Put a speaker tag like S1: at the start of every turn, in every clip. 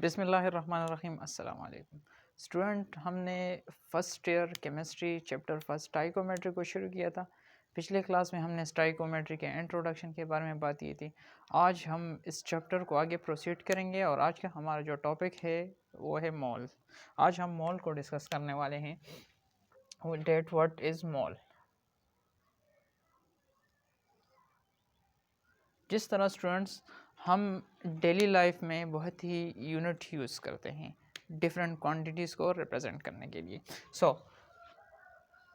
S1: बिस्मिल्लाहिर्रहमानिर्रहीम अस्सलाम वालेकुम स्टूडेंट। हमने first year chemistry chapter first stoichiometry को शुरू किया था। पिछले क्लास में हमने स्टाइकोमेट्री के इंट्रोडक्शन के बारे में बात की थी। आज हम इस चैप्टर को आगे प्रोसीड करेंगे और आज का हमारा जो टॉपिक है वो है मोल। आज हम मोल को डिस्कस करने वाले हैं। डेट व्हाट इज़ मोल। जिस तरह स्टूडेंट्स हम डेली लाइफ में बहुत ही यूनिट यूज़ करते हैं डिफरेंट क्वांटिटीज़ को रिप्रेजेंट करने के लिए। So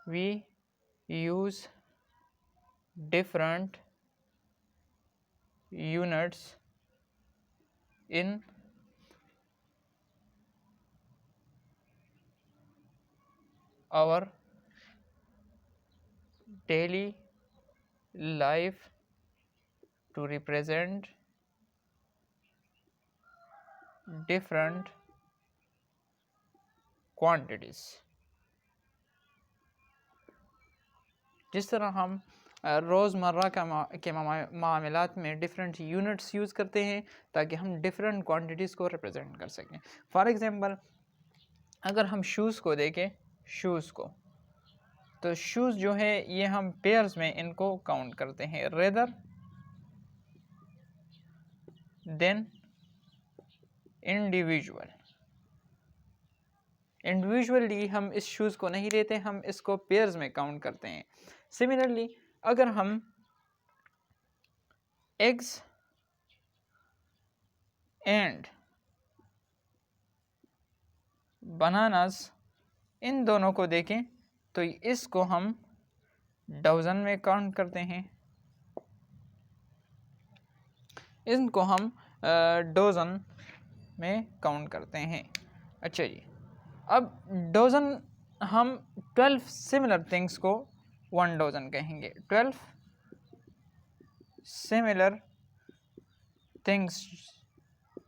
S1: we use different units in our daily life to represent different quantities। जिस तरह हम रोज़मर्रा के मामलात में डिफरेंट यूनिट्स यूज़ करते हैं ताकि हम डिफरेंट क्वांटिटीज़ को रिप्रेजेंट कर सकें। फॉर एग्ज़ाम्पल अगर हम शूज़ को देखें, शूज़ को तो शूज़ जो है ये हम पेयर्स में इनको काउंट करते हैं रेदर देन इंडिविजुअली हम इस शूज़ को नहीं लेते, हम इसको पेयर्स में काउंट करते हैं। सिमिलरली अगर हम एग्स एंड बनानास इन दोनों को देखें तो इसको हम डजन में काउंट करते हैं, इनको हम डजन में काउंट करते हैं। अच्छा जी, अब डजन हम 12 सिमिलर थिंग्स को 1 डजन कहेंगे। 12 सिमिलर थिंग्स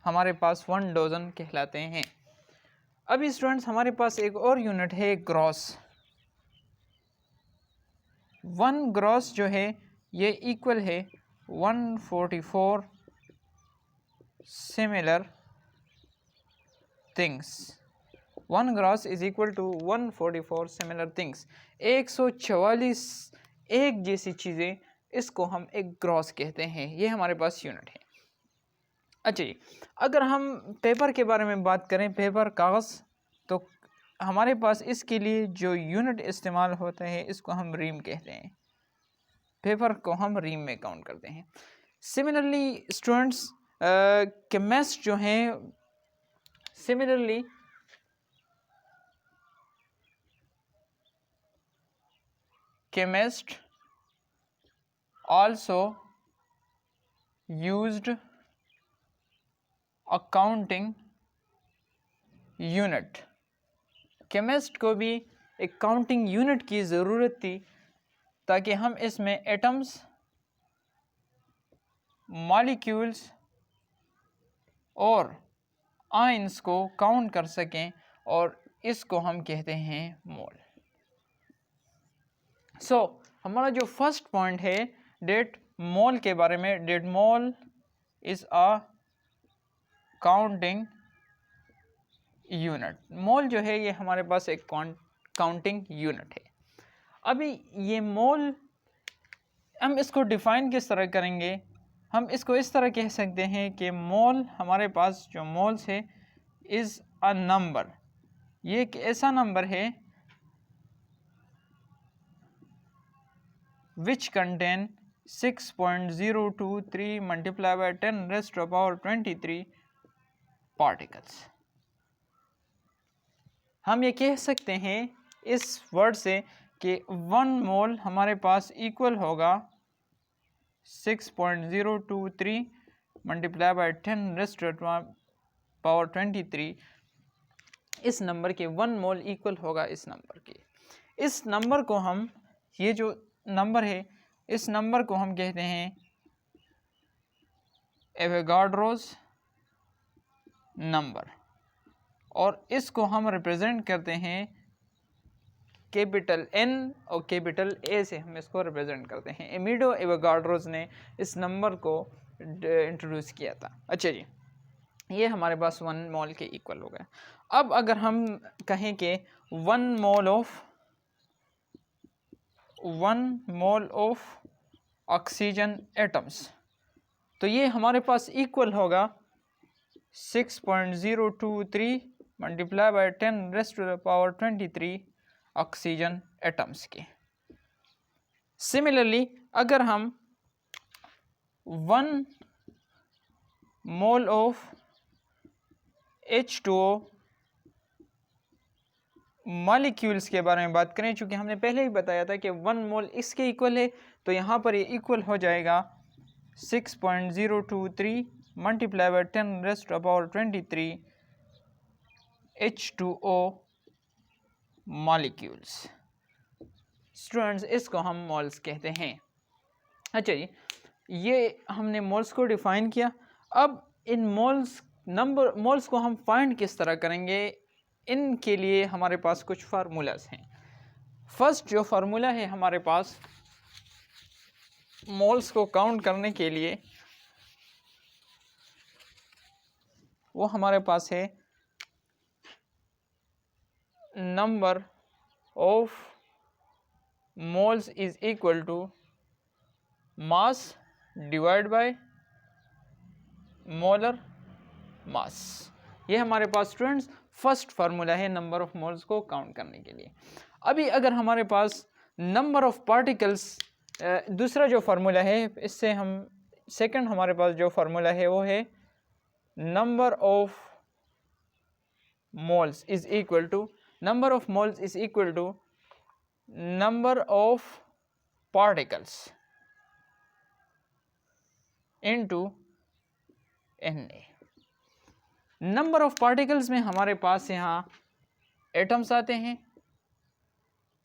S1: हमारे पास 1 डजन कहलाते हैं। अभी स्टूडेंट्स हमारे पास एक और यूनिट है ग्रॉस। 1 ग्रॉस जो है ये इक्वल है 144 similar things. 1 gross is equal to 144 similar things. 144 एक जैसी चीज़ें, इसको हम एक ग्रॉस कहते हैं। ये हमारे पास यूनिट है। अच्छा जी, अगर हम पेपर के बारे में बात करें, पेपर कागज़, तो हमारे पास इसके लिए जो यूनिट इस्तेमाल होता है इसको हम रीम कहते हैं। पेपर को हम रीम में काउंट करते हैं। सिमिलरली स्टूडेंट्स केमिस्ट जो हैं, similarly chemist also used a counting unit। Chemist को भी एक काउंटिंग यूनिट की ज़रूरत थी ताकि हम इसमें एटम्स, मॉलिक्यूल्स और आयंस को काउंट कर सकें और इसको हम कहते हैं मोल। सो हमारा जो फर्स्ट पॉइंट है डेट मोल के बारे में, that mole is a counting unit. Mole जो है ये हमारे पास एक काउंटिंग यूनिट है। अभी ये मोल हम इसको डिफ़ाइन किस तरह करेंगे? हम इसको इस तरह कह सकते हैं कि मोल, हमारे पास जो मोल्स है इज़ अ नंबर। ये एक ऐसा नंबर है which contain 6.023 multiplied by 10 raised to the power 23 particles। हम ये कह सकते हैं इस वर्ड से कि 1 मोल हमारे पास इक्वल होगा 6.023 multiply by 10 raised to the power 23। इस नंबर के 1 मोल इक्वल होगा इस नंबर के। इस नंबर को हम, ये जो नंबर है, इस नंबर को हम कहते हैं एवोगाड्रोस नंबर, और इसको हम रिप्रेजेंट करते हैं कैपिटल N और कैपिटल A से हम इसको रिप्रेजेंट करते हैं। एमिडो एवोगाड्रोस ने इस नंबर को इंट्रोड्यूस किया था। अच्छा जी, ये हमारे पास 1 मोल के इक्वल हो गया। अब अगर हम कहें कि 1 मोल ऑफ ऑक्सीजन एटम्स, तो ये हमारे पास इक्वल होगा 6.023 मल्टीप्लाई बाय 10⁻23 ऑक्सीजन एटम्स के। सिमिलरली अगर हम 1 मोल ऑफ H2O मॉलिक्यूल्स के बारे में बात करें, चूँकि हमने पहले ही बताया था कि 1 मोल इसके इक्वल है, तो यहाँ पर ये इक्वल हो जाएगा 6.023 multiply bye 10⁻23 H2O molecules. Students, इसको हम मोल्स कहते हैं। अच्छा जी, ये हमने मोल्स को डिफाइन किया। अब इन मोल्स को हम फाइंड किस तरह करेंगे, इनके लिए हमारे पास कुछ फार्मूलाज हैं। फर्स्ट जो फार्मूला है हमारे पास मोल्स को काउंट करने के लिए, वो हमारे पास है number of moles is equal to mass divide by molar mass. ये हमारे पास स्टूडेंट्स फर्स्ट फार्मूला है नंबर ऑफ मोल्स को काउंट करने के लिए। अभी अगर हमारे पास नंबर ऑफ पार्टिकल्स, दूसरा जो फार्मूला है, इससे हम सेकंड हमारे पास जो फार्मूला है वो है number of moles is equal to number of particles into Na। Number of particles में हमारे पास यहाँ एटम्स आते हैं,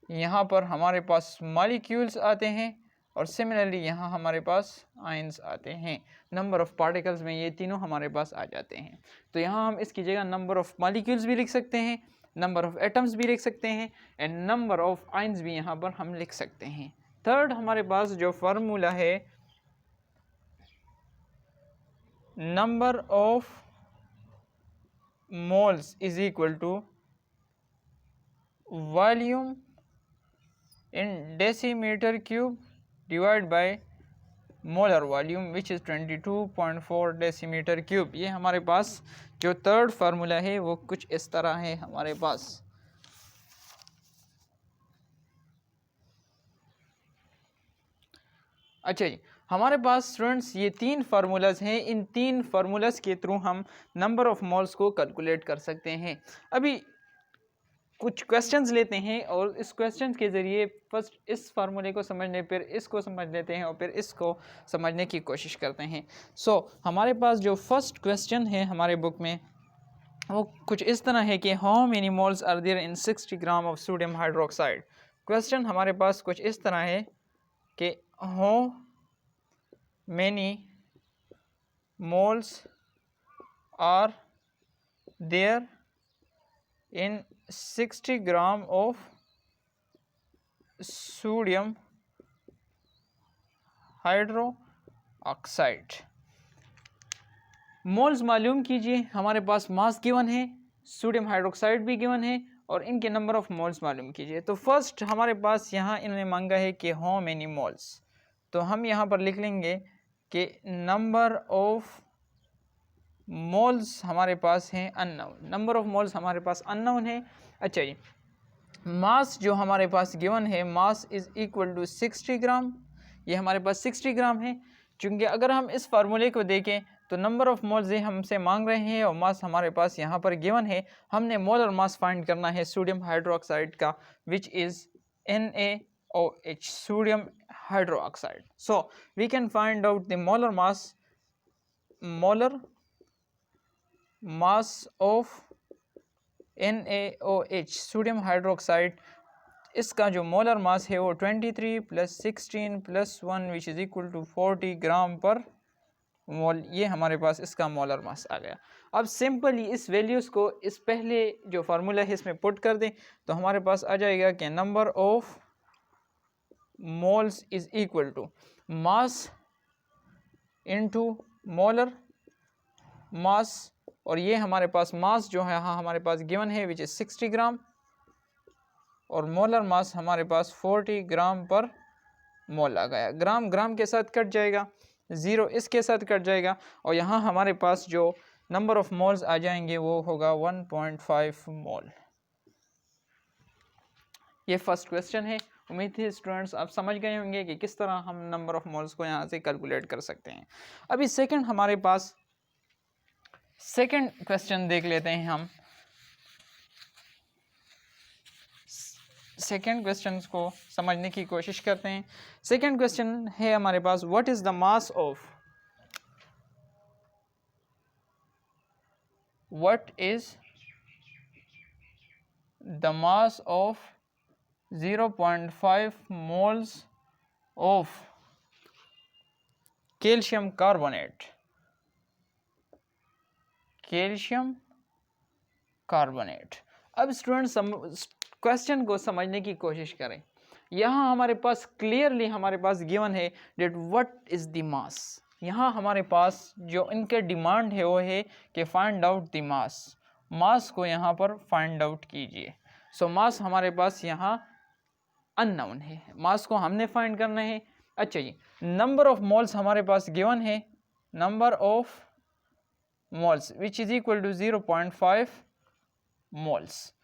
S1: यहाँ पर हमारे पास मॉलिक्यूल्स आते हैं, और सिमिलरली यहाँ हमारे पास आयंस आते हैं। नंबर ऑफ पार्टिकल्स में ये तीनों हमारे पास आ जाते हैं। तो यहाँ हम इसकी जगह नंबर ऑफ मॉलिक्यूल्स भी लिख सकते हैं, नंबर ऑफ एटम्स भी लिख सकते हैं, एंड नंबर ऑफ आयंस भी यहाँ पर हम लिख सकते हैं। थर्ड हमारे पास जो फार्मूला है number of moles is equal to volume in decimetre cube divide by molar volume which is 22.4 decimetre cube. ये हमारे पास जो थर्ड फार्मूला है वो कुछ इस तरह है हमारे पास। अच्छा जी, हमारे पास स्टूडेंट्स ये 3 फार्मूलाज हैं। इन 3 फार्मूलाज के थ्रू हम नंबर ऑफ मोल्स को कैलकुलेट कर सकते हैं। अभी कुछ क्वेश्चंस लेते हैं और इस क्वेश्चन के ज़रिए फर्स्ट इस फार्मूले को समझने, फिर इसको समझ लेते हैं और फिर इसको समझने की कोशिश करते हैं। हमारे पास जो फर्स्ट क्वेश्चन है हमारे बुक में वो कुछ इस तरह है कि how many moles are there in 60 gram of sodium hydroxide. Question हमारे पास कुछ इस तरह है कि how many moles are there in 60 gram of sodium hydro oxide. Moles मालूम कीजिए, हमारे पास मास गिवन है, सोडियम हाइड्रोक्साइड भी गिवन है, और इनके नंबर ऑफ मोल्स मालूम कीजिए। तो फर्स्ट हमारे पास यहाँ इन्होंने मांगा है कि हाउ मेनी मोल्स, तो हम यहाँ पर लिख लेंगे कि नंबर ऑफ मोल्स हमारे पास हैं अननोन। नंबर ऑफ मोल्स हमारे पास अननोन है। अच्छा जी, मास जो हमारे पास गिवन है, मास इज़ इक्वल टू 60 ग्राम। ये हमारे पास 60 ग्राम है। चूँकि अगर हम इस फार्मूले को देखें तो नंबर ऑफ मोल्स ये हमसे मांग रहे हैं और मास हमारे पास यहाँ पर गिवन है। हमने मोलर मास फाइंड करना है सोडियम हाइड्रोक्साइड का, which is NaOH, sodium hydro oxide. So we can find out the molar mass of NaOH, sodium hydroxide. इसका जो मोलर मास है वो 23 + 16 + 1 विच इज़ इक्वल टू 40 ग्राम पर मोल। ये हमारे पास इसका मोलर मास आ गया। अब सिंपली इस वैल्यूज़ को इस पहले जो फार्मूला है इसमें पुट कर दें तो हमारे पास आ जाएगा कि number of moles is equal to mass into molar mass और ये हमारे पास मास जो है यहाँ हमारे पास गिवन है विच इज़ 60 ग्राम, और मोलर मास हमारे पास 40 ग्राम पर मोल आ गया। ग्राम ग्राम के साथ कट जाएगा, ज़ीरो इसके साथ कट जाएगा, और यहाँ हमारे पास जो नंबर ऑफ मोल्स आ जाएंगे वो होगा 1.5 मोल। ये फर्स्ट क्वेश्चन है। उम्मीद है स्टूडेंट्स आप समझ गए होंगे कि किस तरह हम नंबर ऑफ मोल्स को यहाँ से कैलकुलेट कर सकते हैं। अभी सेकंड हमारे पास सेकंड क्वेश्चन देख लेते हैं हम। सेकंड क्वेश्चन को समझने की कोशिश करते हैं। सेकंड क्वेश्चन है हमारे पास, what is the mass of, what is the mass of 0.5 moles of calcium carbonate, calcium carbonate. अब स्टूडेंट्स क्वेश्चन को समझने की कोशिश करें। यहाँ हमारे पास क्लियरली हमारे पास गिवन है that what is the mass. यहाँ हमारे पास जो इनके डिमांड है वो है कि फाइंड आउट द मास। मास को यहाँ पर फाइंड आउट कीजिए। सो मास हमारे पास यहाँ अननोन है, मास को हमने फाइंड करना है। अच्छा जी, नंबर ऑफ मोल्स हमारे पास गिवन है, number of moles which is equal to 0.5 moles.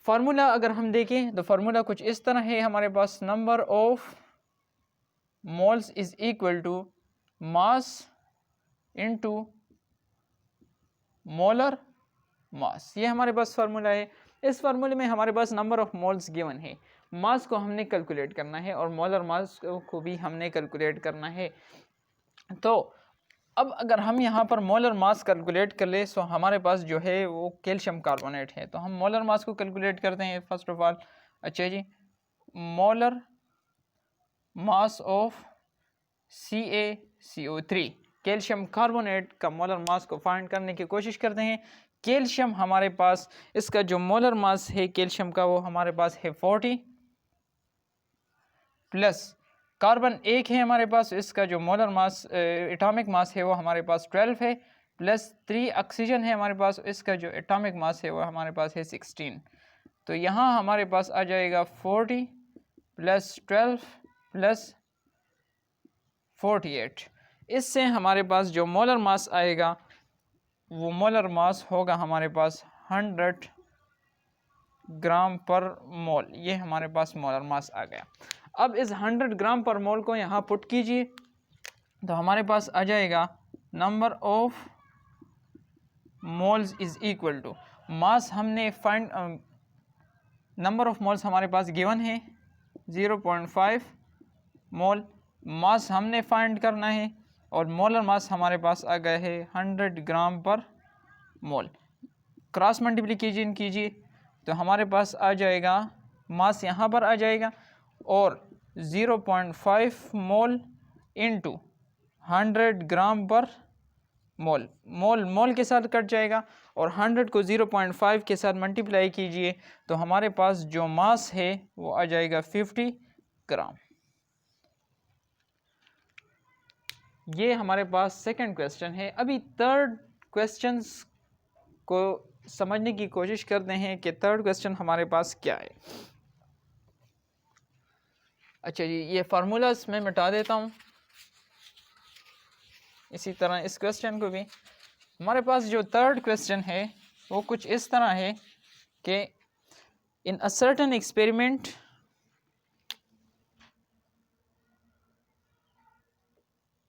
S1: Formula अगर हम देखें तो फार्मूला कुछ इस तरह है हमारे पास, number of moles is equal to mass into molar mass. ये हमारे पास फार्मूला है। इस फार्मूले में हमारे पास नंबर ऑफ मोल्स गिवन है, मास को हमने कैलकुलेट करना है और मोलर मास को भी हमने कैलकुलेट करना है। तो अब अगर हम यहाँ पर मोलर मास कैलकुलेट कर ले तो हमारे पास जो है वो कैल्शियम कार्बोनेट है, तो हम मोलर मास को कैलकुलेट करते हैं फर्स्ट ऑफ ऑल। अच्छा जी, molar mass of CaCO3, calcium carbonate का मोलर मास को फाइंड करने की कोशिश करते हैं। कैल्शियम हमारे पास, इसका जो मोलर मास है कैल्शियम का वो हमारे पास है 40, प्लस कार्बन एक है हमारे पास, इसका जो मोलर मास एटॉमिक मास है वो हमारे पास 12 है, प्लस 3 ऑक्सीजन है हमारे पास, इसका जो एटॉमिक मास है वो हमारे पास है 16। तो यहाँ हमारे पास आ जाएगा 40 प्लस 12 प्लस 48। इससे हमारे पास जो मोलर मास आएगा वो मोलर मास होगा हमारे पास 100 ग्राम पर मोल। ये हमारे पास मोलर मास आ गया। अब इस 100 ग्राम पर मोल को यहाँ पुट कीजिए तो हमारे पास आ जाएगा number of moles is equal to mass, हमने फाइंड नंबर ऑफ मोल्स हमारे पास गिवन है 0.5 मोल, मास हमने फाइंड करना है और मोलर मास हमारे पास आ गया है 100 ग्राम पर मोल। क्रॉस मल्टीप्लिकेशन कीजिए तो हमारे पास आ जाएगा मास यहाँ पर आ जाएगा और 0.5 मोल इंटू 100 ग्राम पर मोल, मोल मोल के साथ कट जाएगा और 100 को 0.5 के साथ मल्टीप्लाई कीजिए तो हमारे पास जो मास है वो आ जाएगा 50 ग्राम। ये हमारे पास सेकंड क्वेश्चन है। अभी थर्ड क्वेश्चन को समझने की कोशिश करते हैं कि थर्ड क्वेश्चन हमारे पास क्या है। अच्छा जी, ये फार्मूलास मैं मिटा देता हूँ। इसी तरह इस क्वेश्चन को भी, हमारे पास जो थर्ड क्वेश्चन है वो कुछ इस तरह है कि in a certain experiment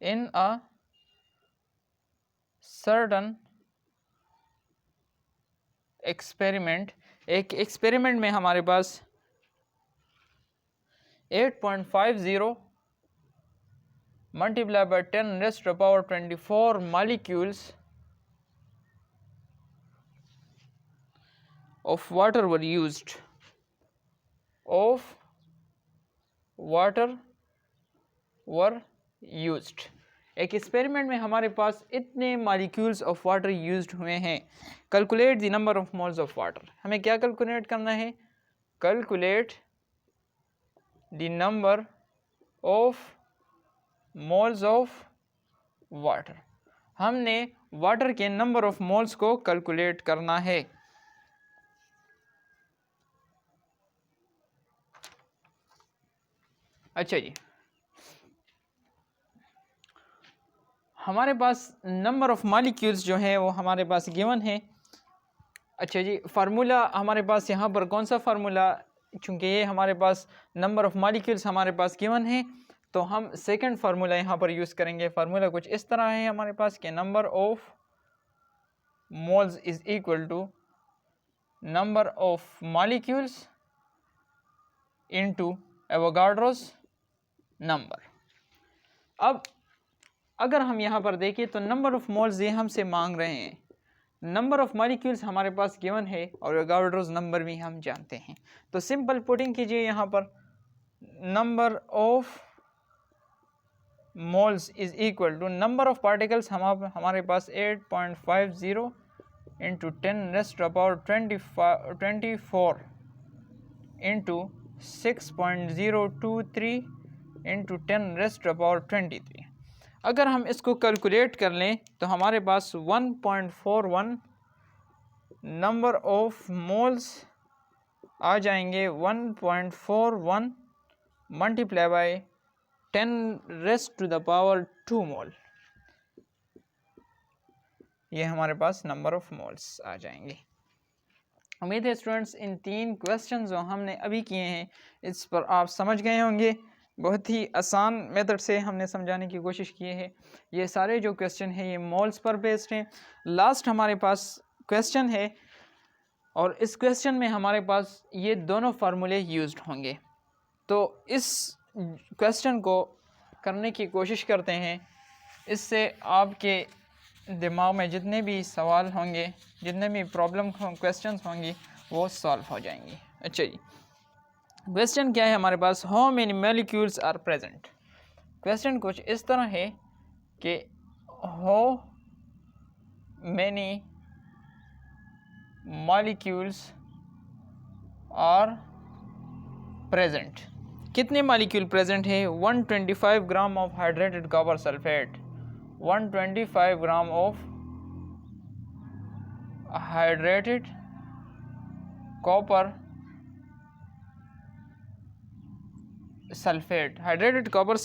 S1: in a certain experiment, एक एक्सपेरिमेंट में हमारे पास 8.50 multiply by 10 raised to the power 24 molecules of water were used, of water were used। एक एक्सपेरिमेंट में हमारे पास इतने मॉलिक्यूल्स ऑफ वाटर यूज्ड हुए हैं। Calculate the number of moles of water, हमें क्या कैलकुलेट करना है? Calculate the number of moles of water. हमने वाटर के नंबर ऑफ मोल्स को कैलकुलेट करना है। अच्छा जी, हमारे पास नंबर ऑफ मॉलिक्यूल्स जो है वो हमारे पास गिवन है। अच्छा जी, फार्मूला हमारे पास यहाँ पर कौन सा फार्मूला, चूँकि ये हमारे पास नंबर ऑफ मॉलिक्यूल्स हमारे पास गिवन है तो हम सेकंड फार्मूला यहाँ पर यूज़ करेंगे। फार्मूला कुछ इस तरह है हमारे पास कि number of moles is equal to number of molecules into Avogadro's number. अब अगर हम यहाँ पर देखें तो नंबर ऑफ मोल्स ये हमसे मांग रहे हैं, नंबर ऑफ मॉलिक्यूल्स हमारे पास गिवन है और एवोगाड्रोस नंबर भी हम जानते हैं। तो सिंपल पुटिंग कीजिए यहाँ पर, number of moles is equal to number of particles हमारे पास 8.50 इंटू 10⁻24 इंटू 6.023 इंटू 10⁻23। अगर हम इसको कैलकुलेट कर लें तो हमारे पास 1.41 नंबर ऑफ मोल्स आ जाएंगे। 1.41 मल्टीप्लाई बाय 10⁻² मोल, ये हमारे पास नंबर ऑफ मोल्स आ जाएंगे। उम्मीद है स्टूडेंट्स इन 3 क्वेश्चन जो हमने अभी किए हैं इस पर आप समझ गए होंगे। बहुत ही आसान मेथड से हमने समझाने की कोशिश की है। ये सारे जो क्वेश्चन हैं ये मोल्स पर बेस्ड हैं। लास्ट हमारे पास क्वेश्चन है और इस क्वेश्चन में हमारे पास ये दोनों फार्मूले यूज्ड होंगे। तो इस क्वेश्चन को करने की कोशिश करते हैं, इससे आपके दिमाग में जितने भी सवाल होंगे, जितने भी प्रॉब्लम क्वेश्चंस होंगी वो सॉल्व हो जाएंगी। अच्छा जी, क्वेश्चन क्या है हमारे पास, how many molecules are present. Question कुछ इस तरह है कि how many molecules are present, कितने मॉलिक्यूल प्रेजेंट है। 125 gram of hydrated copper sulphate, 125 gram of hydrated copper sulphate. Hydrated copper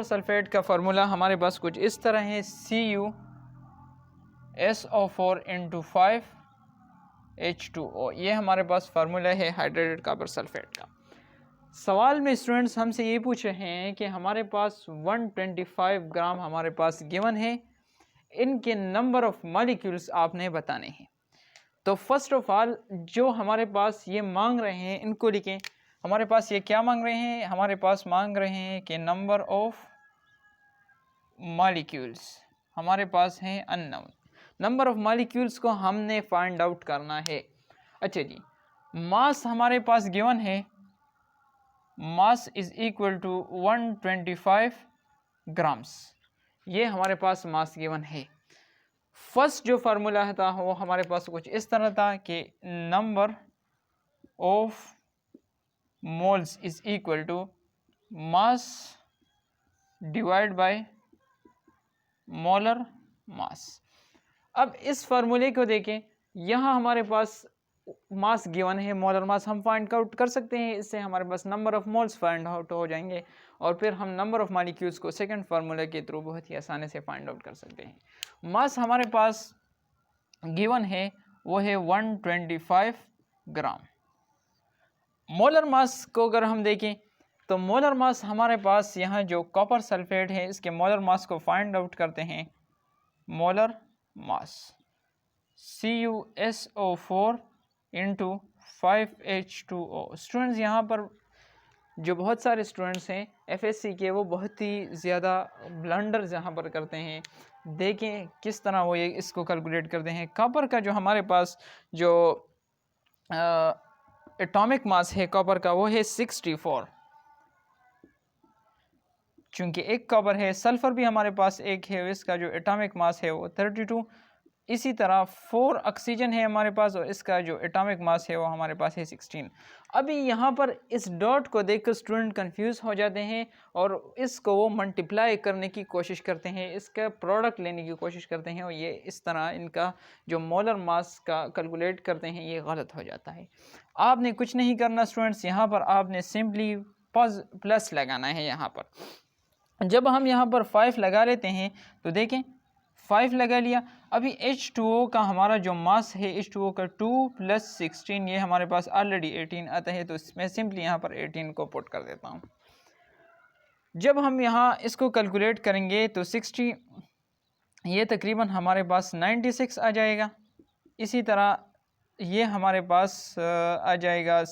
S1: sulphate का फार्मूला हमारे पास कुछ इस तरह है, CuSO4 इंटू 5H2O। ये हमारे पास फार्मूला है हाइड्रेटेड कॉपर सल्फेट का। सवाल में स्टूडेंट्स हमसे ये पूछ रहे हैं कि हमारे पास 125 ग्राम हमारे पास गिवन है, इनके नंबर ऑफ मॉलिक्यूल्स आपने बताने हैं। तो फर्स्ट ऑफ ऑल जो हमारे पास ये मांग रहे हैं इनको लिखें। हमारे पास ये क्या मांग रहे हैं, हमारे पास मांग रहे हैं कि नंबर ऑफ मॉलिक्यूल्स हमारे पास हैं अननोन। नंबर ऑफ मॉलिक्यूल्स को हमने फाइंड आउट करना है। अच्छा जी, मास हमारे पास गिवन है, mass is equal to 125 grams, ये हमारे पास मास गिवन है। फर्स्ट जो फार्मूला था वो हमारे पास कुछ इस तरह था कि number of moles is equal to mass divide by molar mass. अब इस फार्मूले को देखें, यहाँ हमारे पास मास गिवन है, मोलर मास हम फाइंड आउट कर सकते हैं, इससे हमारे पास number of moles find out हो जाएंगे और फिर हम नंबर ऑफ मॉलिक्यूल्स को सेकंड फार्मूले के थ्रू बहुत ही आसानी से फाइंड आउट कर सकते हैं। मास हमारे पास गिवन है वो है 125 ग्राम। मोलर मास को अगर हम देखें तो मोलर मास हमारे पास यहाँ जो कॉपर सल्फेट है इसके मोलर मास को फाइंड आउट करते हैं। Molar mass CuSO4 into 5H2O। Students यहाँ पर जो बहुत सारे स्टूडेंट्स हैं FSC के, वो बहुत ही ज़्यादा ब्लंडर्स यहाँ पर करते हैं। देखें किस तरह वो ये इसको कैलकुलेट करते हैं। कॉपर का जो हमारे पास जो एटॉमिक मास है कॉपर का वो है 64, चूँकि एक कॉपर है। सल्फ़र भी हमारे पास एक है, इसका जो एटॉमिक मास है वो 32। इसी तरह 4 ऑक्सीजन है हमारे पास और इसका जो एटॉमिक मास है वो हमारे पास है 16। अभी यहाँ पर इस डॉट को देखकर स्टूडेंट कंफ्यूज हो जाते हैं और इसको वो मल्टीप्लाई करने की कोशिश करते हैं, इसका प्रोडक्ट लेने की कोशिश करते हैं और ये इस तरह इनका जो मोलर मास का कैलकुलेट करते हैं ये गलत हो जाता है। आपने कुछ नहीं करना स्टूडेंट्स, यहाँ पर आपने सिंपली प्लस लगाना है। यहाँ पर जब हम यहाँ पर 5 लगा लेते हैं तो देखें 5 लगा लिया। अभी H2O का हमारा जो मास है H2O का 2 + 16 ये हमारे पास ऑलरेडी 18 आता है, तो मैं सिंपली यहाँ पर 18 को पुट कर देता हूँ। जब हम यहाँ इसको कैलकुलेट करेंगे तो 60 ये तकरीबन हमारे पास 96 आ जाएगा। इसी तरह ये हमारे पास आ जाएगा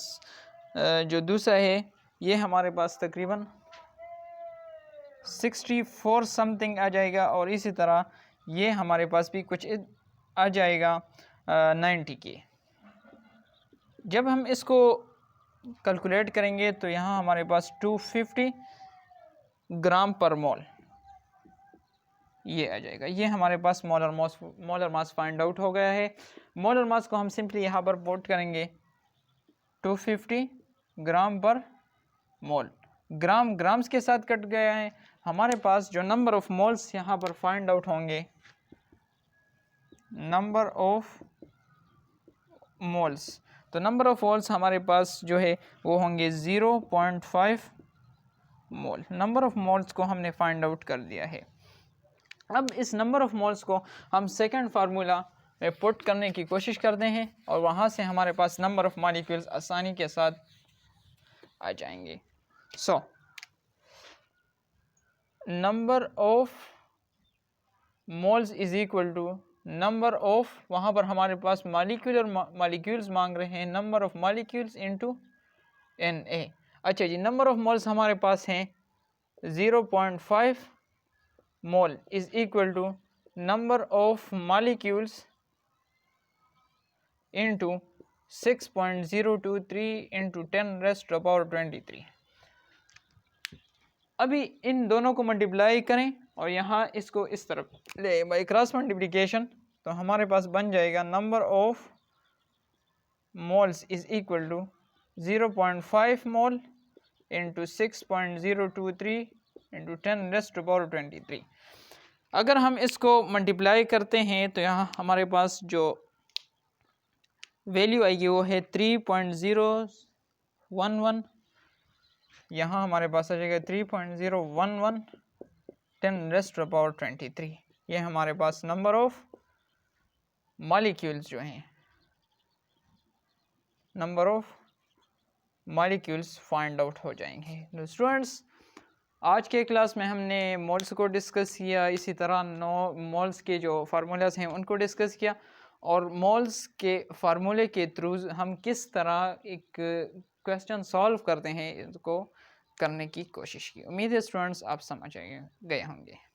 S1: जो दूसरा है ये हमारे पास तकरीबन 64 समथिंग आ जाएगा और इसी तरह ये हमारे पास भी कुछ आ जाएगा 90 के। जब हम इसको कैलकुलेट करेंगे तो यहाँ हमारे पास 250 ग्राम पर मोल ये आ जाएगा। ये हमारे पास मोलर मास फाइंड आउट हो गया है। मोलर मास को हम सिंपली यहाँ पर पुट करेंगे 250 ग्राम पर मोल। ग्राम ग्राम्स के साथ कट गया है। हमारे पास जो नंबर ऑफ मोल्स यहाँ पर फाइंड आउट होंगे, नंबर ऑफ मोल्स, तो नंबर ऑफ मोल्स हमारे पास जो है वो होंगे 0.5 मोल। नंबर ऑफ मोल्स को हमने फाइंड आउट कर दिया है। अब इस नंबर ऑफ मोल्स को हम सेकंड फार्मूला में पुट करने की कोशिश करते हैं और वहाँ से हमारे पास नंबर ऑफ मॉलिक्यूल्स आसानी के साथ आ जाएंगे। So number of moles is equal to number of, वहाँ पर हमारे पास मॉलिक्यूल्स मांग रहे हैं, number of molecules into Na। अच्छा जी, नंबर ऑफ मोल्स हमारे पास हैं 0.5 mole is equal to number of molecules into 6.023 into 10⁻23। अभी इन दोनों को मल्टीप्लाई करें और यहाँ इसको इस तरफ ले बाई क्रॉस मल्टीप्लिकेशन, तो हमारे पास बन जाएगा number of moles is equal to 0.5 mole into 6.023 into 10⁻23। अगर हम इसको मल्टीप्लाई करते हैं तो यहाँ हमारे पास जो वैल्यू आएगी वो है 3.011। यहाँ हमारे पास आ जाएगा 3.011 10⁻23। ये हमारे पास नंबर ऑफ मॉलिक्यूल्स जो हैं, number of molecules find out हो जाएंगे। तो स्टूडेंट्स, आज के क्लास में हमने मोल्स को डिस्कस किया, इसी तरह मोल्स के जो फार्मूलाज हैं उनको डिस्कस किया और मोल्स के फार्मूले के थ्रू हम किस तरह एक क्वेश्चन सॉल्व करते हैं इसको करने की कोशिश की। उम्मीद है स्टूडेंट्स आप समझ गए होंगे।